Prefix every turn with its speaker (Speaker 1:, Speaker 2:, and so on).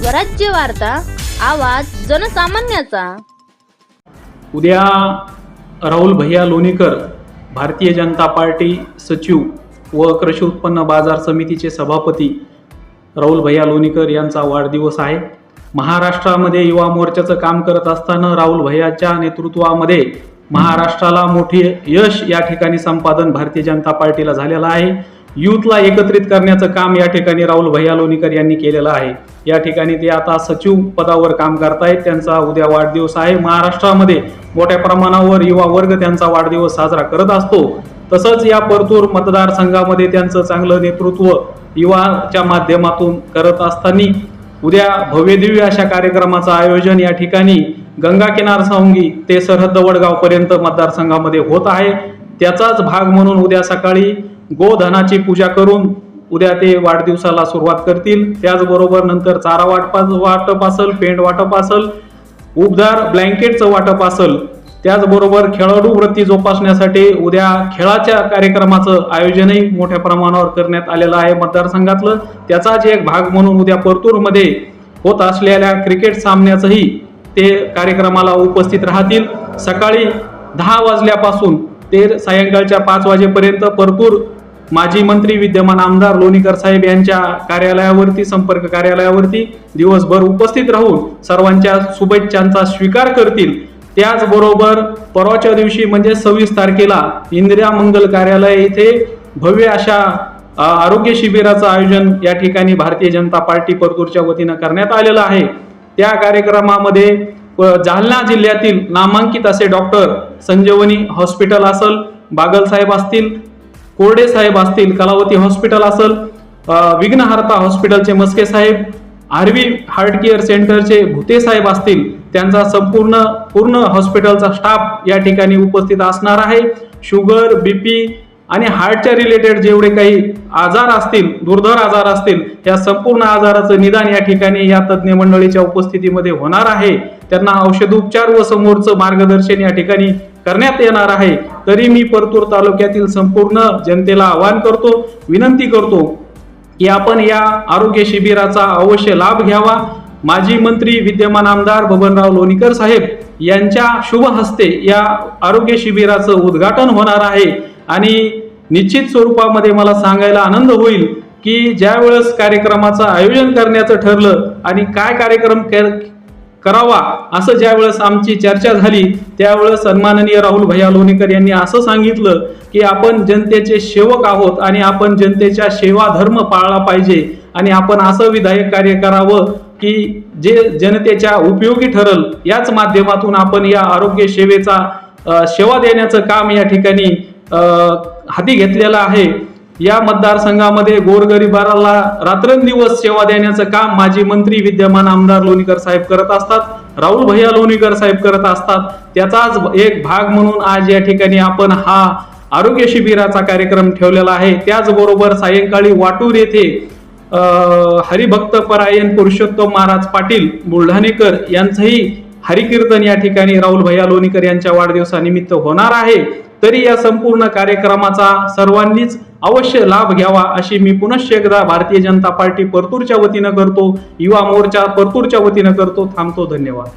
Speaker 1: स्वराज्य वार्ता, आवाज जनसामान्याचा।
Speaker 2: उद्या राहुल भैया लोणीकर भारतीय जनता पार्टी सचिव व कृषी उत्पन्न बाजार समितीचे सभापती राहुल भैया लोणीकर यांचा वाढदिवस आहे। महाराष्ट्रामध्ये युवा मोर्चाचं काम करत असताना राहुल भैयाच्या नेतृत्वामध्ये महाराष्ट्राला मोठे यश या ठिकाणी संपादन भारतीय जनता पार्टीला झालेलं आहे। युथला एकत्रित करण्याचं काम या ठिकाणी राहुल भैया लोणीकर यांनी केलेलं आहे। या ठिकाणी ते आता सचिव पदावर काम करतायत। त्यांचा उद्या वाढदिवस आहे। महाराष्ट्रामध्ये मोठ्या प्रमाणावर युवा वर्ग त्यांचा वाढदिवस साजरा करत असतो। तसंच या परतूर मतदारसंघामध्ये त्यांचं चांगलं नेतृत्व युवाच्या माध्यमातून करत असताना उद्या भव्यदिव्य अशा कार्यक्रमाचं आयोजन या ठिकाणी गंगा किनार सावंगी ते सरहद्द वडगाव पर्यंत मतदारसंघामध्ये होत आहे। त्याचाच भाग म्हणून उद्या सकाळी गोधनाची पूजा करून उद्या ते वाढदिवसाला सुरुवात करतील। त्याचबरोबर नंतर चारा वाटप असेल, पेंट वाटप असेल, उबदार ब्लँकेटचं वाटप असेल, त्याचबरोबर खेळाडू वृत्ती जोपासण्यासाठी उद्या खेळाच्या कार्यक्रमाचं आयोजनही मोठ्या प्रमाणावर करण्यात आलेलं आहे मतदारसंघातलं। त्याचाच एक भाग म्हणून उद्या परतूरमध्ये होत असलेल्या क्रिकेट सामन्याचंही ते कार्यक्रमाला उपस्थित राहतील। सकाळी 10 वाजल्यापासून ते सायंकाळच्या 5 वाजेपर्यंत परतूर माजी मंत्री विद्यमान आमदार लोणीकर साहेब यांच्या कार्यालयावरती, संपर्क कार्यालयावरती दिवसभर उपस्थित राहून सर्वांच्या शुभेच्छांचा स्वीकार करतील। त्याचबरोबर परवाच्या दिवशी म्हणजे 26 तारखेला इंदिरा मंगल कार्यालय येथे भव्य अशा आरोग्य शिबिराचं आयोजन या ठिकाणी भारतीय जनता पार्टी परतूरच्या वतीनं करण्यात आलेलं आहे। त्या कार्यक्रमामध्ये जालना जिल्ह्यातील नामांकित असे डॉक्टर संजीवनी हॉस्पिटल असेल, बागल साहेब असतील, कोरडे साहेब असतील, कलावती हॉस्पिटल असेल, विघ्नहर्ता हॉस्पिटलचे मस्के साहेब, आरवी हार्ट केअर सेंटरचे भुते साहेब असतील, त्यांचा पूर्ण हॉस्पिटलचा स्टाफ या ठिकाणी उपस्थित असणार आहे। शुगर, बीपी आणि हार्टच्या रिलेटेड जेवढे काही आजार असतील, दुर्धर आजार असतील, या संपूर्ण आजाराचं निदान या ठिकाणी या तज्ज्ञ मंडळीच्या उपस्थितीमध्ये होणार आहे। त्यांना औषधोपचार व समोरचं मार्गदर्शन या ठिकाणी करण्यात येणार आहे। तरी मी परतूर तालुक्यातील संपूर्ण जनतेला आवाहन करतो, विनंती करतो की आपण या आरोग्य शिबिराचा अवश्य लाभ घ्यावा। माजी मंत्री विद्यमान आमदार बबनराव लोणीकर साहेब यांच्या शुभ हस्ते या आरोग्य शिबिराचं उद्घाटन होणार आहे आणि निश्चित स्वरूपामध्ये मला सांगायला आनंद होईल की ज्या वेळेस कार्यक्रमाचं आयोजन करण्याचं ठरलं आणि काय कार्यक्रम करावा असं ज्या वेळेस आमची चर्चा झाली, त्यावेळेस सन्माननीय राहुल भैया लोणीकर यांनी असं सांगितलं की आपण जनतेचे सेवक आहोत आणि आपण जनतेच्या सेवा धर्म पाळला पाहिजे आणि आपण असं विधायक कार्य करावं की जे जनतेच्या उपयोगी ठरल। याच माध्यमातून आपण या आरोग्य सेवेचा सेवा देण्याचं काम या ठिकाणी हाती घेतलेलं आहे। या मतदारसंघामध्ये गोरगरिबाला रात्रंदिवस सेवा देण्याचं काम माजी मंत्री विद्यमान आमदार लोणीकर साहेब करत असतात, राहुल भैया लोणीकर साहेब करत असतात। त्याचाच एक भाग म्हणून आज या ठिकाणी आपण हा आरोग्य शिबिराचा कार्यक्रम ठेवलेला आहे। त्याचबरोबर सायंकाळी वाटूर येथे हरिभक्त परायण पुरुषोत्तम महाराज पाटील बुलढाणेकर यांचंही हरिकीर्तन या ठिकाणी राहुल भैया लोणीकर यांच्या वाढदिवसानिमित्त होणार आहे। तरी या संपूर्ण कार्यक्रमाचा सर्वांनीच अवश्य लाभ घ्यावा अशी मी पुनश्च एकदा भारतीय जनता पार्टी परतूरच्या वतीनं करतो, युवा मोर्चा परतूरच्या वतीनं करतो। थांबतो। धन्यवाद।